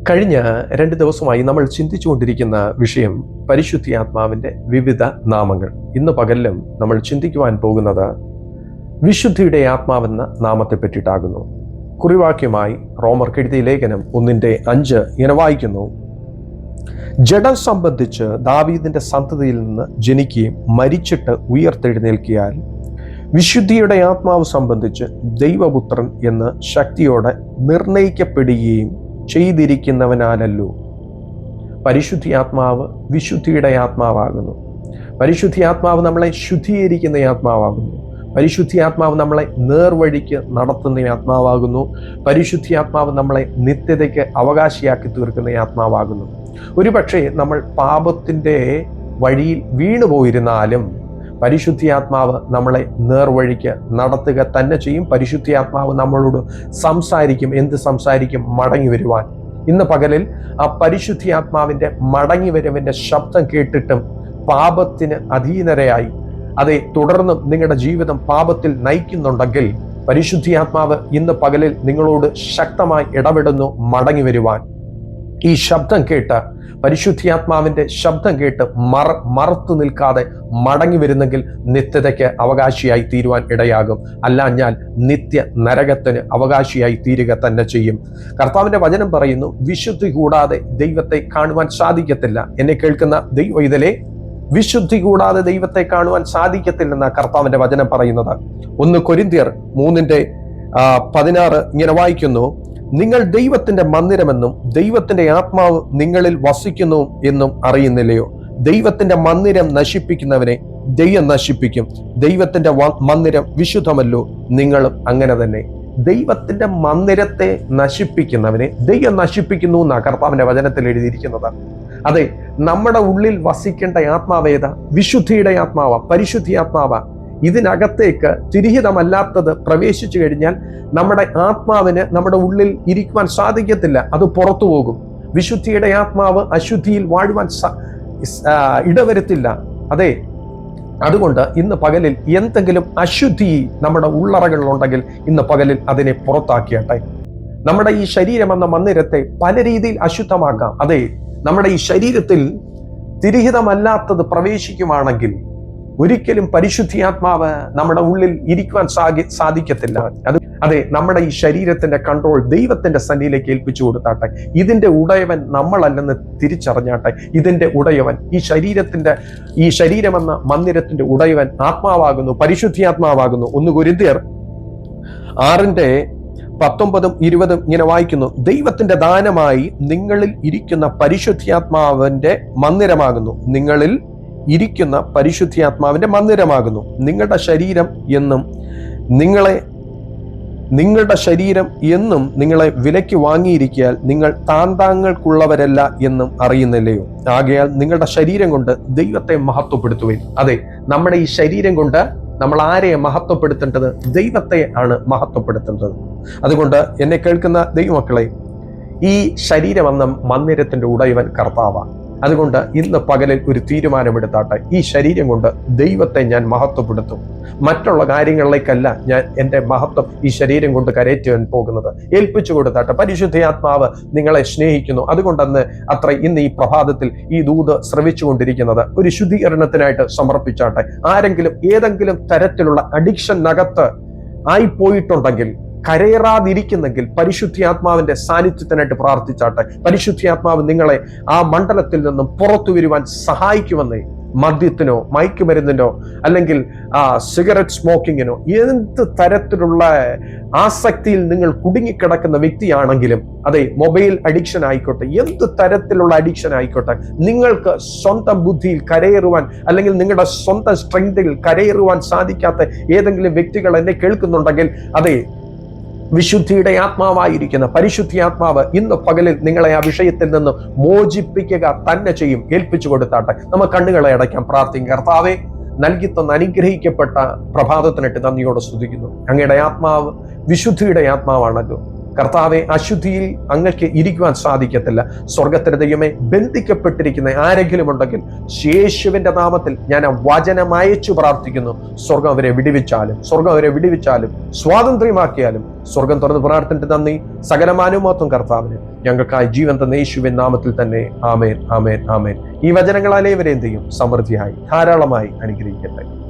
കഴിഞ്ഞ 2 ദിവസമായി നമ്മൾ ചിന്തിച്ചുകൊണ്ടിരിക്കുന്ന വിഷയം പരിശുദ്ധാത്മാവിൻ്റെ വിവിധ നാമങ്ങൾ. ഇന്ന് പകലിലും നമ്മൾ ചിന്തിക്കുവാൻ പോകുന്നത് വിശുദ്ധിയുടെ ആത്മാവെന്ന നാമത്തെ പറ്റിയിട്ടാകുന്നു. കുറിവാക്യമായി റോമർക്ക് എഴുതിയ ലേഖനം 1:5 ഇങ്ങനെ വായിക്കുന്നു: ജഡം സംബന്ധിച്ച് ദാവീദിന്റെ സന്തതിയിൽ നിന്ന് ജനിക്കുകയും മരിച്ചിട്ട് ഉയർത്തെഴുന്നേൽക്കിയാൽ, വിശുദ്ധിയുടെ ആത്മാവ് സംബന്ധിച്ച് ദൈവപുത്രൻ എന്ന് ശക്തിയോടെ നിർണയിക്കപ്പെടുകയും ചെയ്തിരിക്കുന്നവനാലല്ലോ. പരിശുദ്ധാത്മാവ് വിശുദ്ധിയുടെ ആത്മാവാകുന്നു. പരിശുദ്ധാത്മാവ് നമ്മളെ ശുദ്ധീകരിക്കുന്ന ആത്മാവാകുന്നു. പരിശുദ്ധാത്മാവ് നമ്മളെ നേർവഴിക്ക് നടത്തുന്ന ആത്മാവാകുന്നു. പരിശുദ്ധാത്മാവ് നമ്മളെ നിത്യതയ്ക്ക് അവകാശിയാക്കി തീർക്കുന്ന ആത്മാവാകുന്നു. ഒരുപക്ഷെ നമ്മൾ പാപത്തിൻ്റെ വഴിയിൽ വീണുപോയിരുന്നാലും പരിശുദ്ധാത്മാവ് നമ്മളെ നേർവഴിക്ക് നടത്തുക തന്നെ ചെയ്യും. പരിശുദ്ധാത്മാവ് നമ്മളോട് സംസാരിക്കും. എന്ത് സംസാരിക്കും? മടങ്ങി വരുവാൻ. ഇന്ന് പകലിൽ ആ പരിശുദ്ധാത്മാവിൻ്റെ മടങ്ങി വരവിൻ്റെ ശബ്ദം കേട്ടിട്ടും പാപത്തിന് അധീനരായി അതെ തുടർന്നും നിങ്ങളുടെ ജീവിതം പാപത്തിൽ നയിക്കുന്നുണ്ടെങ്കിൽ, പരിശുദ്ധാത്മാവ് ഇന്ന് പകലിൽ നിങ്ങളോട് ശക്തമായി ഇടപെടുന്നു മടങ്ങി വരുവാൻ. ഈ ശബ്ദം കേട്ട്, പരിശുദ്ധാത്മാവിന്റെ ശബ്ദം കേട്ട് മറത്തു നിൽക്കാതെ മടങ്ങി വരുന്നെങ്കിൽ നിത്യതയ്ക്ക് അവകാശിയായി തീരുവാൻ ഇടയാകും. അല്ലാഞ്ഞാൽ നിത്യ നരകത്തിന് അവകാശിയായി തീരുക തന്നെ ചെയ്യും. കർത്താവിന്റെ വചനം പറയുന്നു, വിശുദ്ധി കൂടാതെ ദൈവത്തെ കാണുവാൻ സാധിക്കത്തില്ല. എന്നെ കേൾക്കുന്ന ദൈവഇതലേ, വിശുദ്ധി കൂടാതെ ദൈവത്തെ കാണുവാൻ സാധിക്കത്തില്ലെന്ന കർത്താവിന്റെ വചനം പറയുന്നത്. 1 കൊരിന്ത്യർ 3:16 ഇങ്ങനെ വായിക്കുന്നു: നിങ്ങൾ ദൈവത്തിന്റെ മന്ദിരമെന്നും ദൈവത്തിന്റെ ആത്മാവ് നിങ്ങളിൽ വസിക്കുന്നു എന്നും അറിയുന്നില്ലയോ? ദൈവത്തിന്റെ മന്ദിരം നശിപ്പിക്കുന്നവനെ ദൈവം നശിപ്പിക്കും. ദൈവത്തിന്റെ മന്ദിരം വിശുദ്ധമല്ലോ, നിങ്ങളും അങ്ങനെ തന്നെ. ദൈവത്തിന്റെ മന്ദിരത്തെ നശിപ്പിക്കുന്നവനെ ദൈവം നശിപ്പിക്കുന്നു എന്നാണ് കർത്താവിന്റെ വചനത്തിൽ എഴുതിയിരിക്കുന്നത്. അതെ, നമ്മുടെ ഉള്ളിൽ വസിക്കേണ്ട ആത്മാവേത? വിശുദ്ധിയുടെ ആത്മാവ, പരിശുദ്ധാത്മാവ. ഇതിനകത്തേക്ക് തിരിഹിതമല്ലാത്തത് പ്രവേശിച്ചു കഴിഞ്ഞാൽ നമ്മുടെ ആത്മാവിന് നമ്മുടെ ഉള്ളിൽ ഇരിക്കുവാൻ സാധിക്കത്തില്ല, അത് പുറത്തു പോകും. വിശുദ്ധിയുടെ ആത്മാവ് അശുദ്ധിയിൽ വാഴുവാൻ ഇടവരുത്തില്ല. അതെ, അതുകൊണ്ട് ഇന്ന് പകലിൽ എന്തെങ്കിലും അശുദ്ധി നമ്മുടെ ഉള്ളറകളിലുണ്ടെങ്കിൽ ഇന്ന് പകലിൽ അതിനെ പുറത്താക്കിയട്ടെ. നമ്മുടെ ഈ ശരീരം എന്ന മന്ദിരത്തെ പല രീതിയിൽ അശുദ്ധമാക്കാം. അതെ, നമ്മുടെ ഈ ശരീരത്തിൽ തിരിഹിതമല്ലാത്തത് പ്രവേശിക്കുവാണെങ്കിൽ ഒരിക്കലും പരിശുദ്ധാത്മാവ് നമ്മുടെ ഉള്ളിൽ ഇരിക്കുവാൻ സാധിക്കത്തില്ല. അതെ, നമ്മുടെ ഈ ശരീരത്തിന്റെ കൺട്രോൾ ദൈവത്തിന്റെ സന്നിധിയിലേക്ക് ഏൽപ്പിച്ചു കൊടുത്താട്ടെ. ഇതിന്റെ ഉടയവൻ നമ്മളല്ലെന്ന് തിരിച്ചറിഞ്ഞാട്ടെ. ഇതിന്റെ ഉടയവൻ, ഈ ശരീരമെന്ന മന്ദിരത്തിന്റെ ഉടയവൻ ആത്മാവാകുന്നു, പരിശുദ്ധാത്മാവാകുന്നു. 1 കൊരിന്ത്യർ 6:19-20 ഇങ്ങനെ വായിക്കുന്നു: ദൈവത്തിന്റെ ദാനമായി നിങ്ങളിൽ ഇരിക്കുന്ന പരിശുദ്ധാത്മാവിന്റെ മന്ദിരമാകുന്നു. നിങ്ങളിൽ ഇരിക്കുന്ന പരിശുദ്ധാത്മാവിന്റെ മന്ദിരമാകുന്നു. നിങ്ങളുടെ ശരീരം എന്നും നിങ്ങളെ വിലയ്ക്ക് വാങ്ങിയിരിക്കാൻ നിങ്ങൾ താന്താങ്ങൾക്കുള്ളവരല്ല എന്നും അറിയുന്നില്ലയോ? ആകയാൽ നിങ്ങളുടെ ശരീരം കൊണ്ട് ദൈവത്തെ മഹത്വപ്പെടുത്തുവിൻ. അതെ, നമ്മുടെ ഈ ശരീരം കൊണ്ട് നമ്മൾ ആരെയെ മഹത്വപ്പെടുത്തേണ്ടത്? ദൈവത്തെ ആണ് മഹത്വപ്പെടുത്തേണ്ടത്. അതുകൊണ്ട് എന്നെ കേൾക്കുന്ന ദൈവമക്കളെ, ഈ ശരീരം എന്ന മന്ദിരത്തിന്റെ ഉടയവൻ കർത്താവാണ്. അതുകൊണ്ട് ഇന്ന് പകലിൽ ഒരു തീരുമാനമെടുത്താട്ടെ. ഈ ശരീരം കൊണ്ട് ദൈവത്തെ ഞാൻ മഹത്വപ്പെടുത്തും. മറ്റുള്ള കാര്യങ്ങളിലേക്കല്ല ഞാൻ എൻ്റെ മഹത്വം ഈ ശരീരം കൊണ്ട് കരയറ്റാൻ പോകുന്നത്. ഏൽപ്പിച്ചു കൊടുത്താട്ടെ. പരിശുദ്ധാത്മാവ് നിങ്ങളെ സ്നേഹിക്കുന്നു. അതുകൊണ്ടെന്ന് ഇന്ന് ഈ പ്രഭാതത്തിൽ ഈ ദൂത് ശ്രവിച്ചുകൊണ്ടിരിക്കുന്നത് ഒരു ശുദ്ധീകരണത്തിനായിട്ട് സമർപ്പിച്ചാട്ടെ. ആരെങ്കിലും ഏതെങ്കിലും തരത്തിലുള്ള അഡിക്ഷനകത്ത് ആയിപ്പോയിട്ടുണ്ടെങ്കിൽ, കരയറാതിരിക്കുന്നെങ്കിൽ, പരിശുദ്ധാത്മാവിന്റെ സാന്നിധ്യത്തിനായിട്ട് പ്രാർത്ഥിച്ചാട്ടെ. പരിശുദ്ധാത്മാവ് നിങ്ങളെ ആ മണ്ഡലത്തിൽ നിന്നും പുറത്തു വരുവാൻ സഹായിക്കുമെന്നേ. മദ്യത്തിനോ മയക്കുമരുന്നിനോ അല്ലെങ്കിൽ സിഗരറ്റ് സ്മോക്കിങ്ങിനോ എന്ത് തരത്തിലുള്ള ആസക്തിയിൽ നിങ്ങൾ കുടുങ്ങിക്കിടക്കുന്ന വ്യക്തിയാണെങ്കിലും, അതെ, മൊബൈൽ അഡിക്ഷൻ ആയിക്കോട്ടെ, എന്ത് തരത്തിലുള്ള അഡിക്ഷൻ ആയിക്കോട്ടെ, നിങ്ങൾക്ക് സ്വന്തം ബുദ്ധിയിൽ കരയേറുവാൻ അല്ലെങ്കിൽ നിങ്ങളുടെ സ്വന്തം സ്ട്രെങ്തിൽ കരയേറുവാൻ സാധിക്കാത്ത ഏതെങ്കിലും വ്യക്തികൾ എന്നെ കേൾക്കുന്നുണ്ടെങ്കിൽ, അതെ, വിശുദ്ധിയുടെ ആത്മാവായിരിക്കുന്ന പരിശുദ്ധാത്മാവ് ഇന്ന് പകലിൽ നിങ്ങളെ ആ വിഷയത്തിൽ നിന്ന് മോചിപ്പിക്കുക തന്നെ ചെയ്യും. ഏൽപ്പിച്ചു കൊടുത്താട്ടെ. നമുക്ക് കണ്ണുകളെ അടയ്ക്കാം, പ്രാർത്ഥിക്കാം. കർത്താവേ, നൽകിത്തന്ന അനുഗ്രഹിക്കപ്പെട്ട പ്രഭാതത്തിനായിട്ട് നന്ദിയോടെ സ്തുതിക്കുന്നു. അങ്ങയുടെ ആത്മാവ് വിശുദ്ധിയുടെ ആത്മാവാണല്ലോ. കർത്താവെ, അശുദ്ധിയിൽ അങ്ങക്ക് ഇരിക്കുവാൻ സാധിക്കത്തില്ല. സ്വർഗത്തിന്റെ ദൈവമേ, ബന്ധിക്കപ്പെട്ടിരിക്കുന്ന ആരെങ്കിലും ഉണ്ടെങ്കിൽ യേശുവിന്റെ നാമത്തിൽ ഞാൻ ആ വചനം അയച്ചു പ്രാർത്ഥിക്കുന്നു. സ്വർഗം അവരെ വിടുവിച്ചാലും സ്വാതന്ത്ര്യമാക്കിയാലും സ്വർഗം തുറന്ന് പ്രാർത്ഥിച്ചിട്ട് നന്ദി. സകലമാനുമോത്വം കർത്താവിന്. ഞങ്ങൾക്കായി ജീവൻ തന്ന യേശുവിൻ നാമത്തിൽ തന്നെ. ആമേൻ, ആമേൻ, ആമേൻ. ഈ വചനങ്ങളാൽ ഏവരെയും സമൃദ്ധിയായി ധാരാളമായി അനുഗ്രഹിക്കട്ടെ.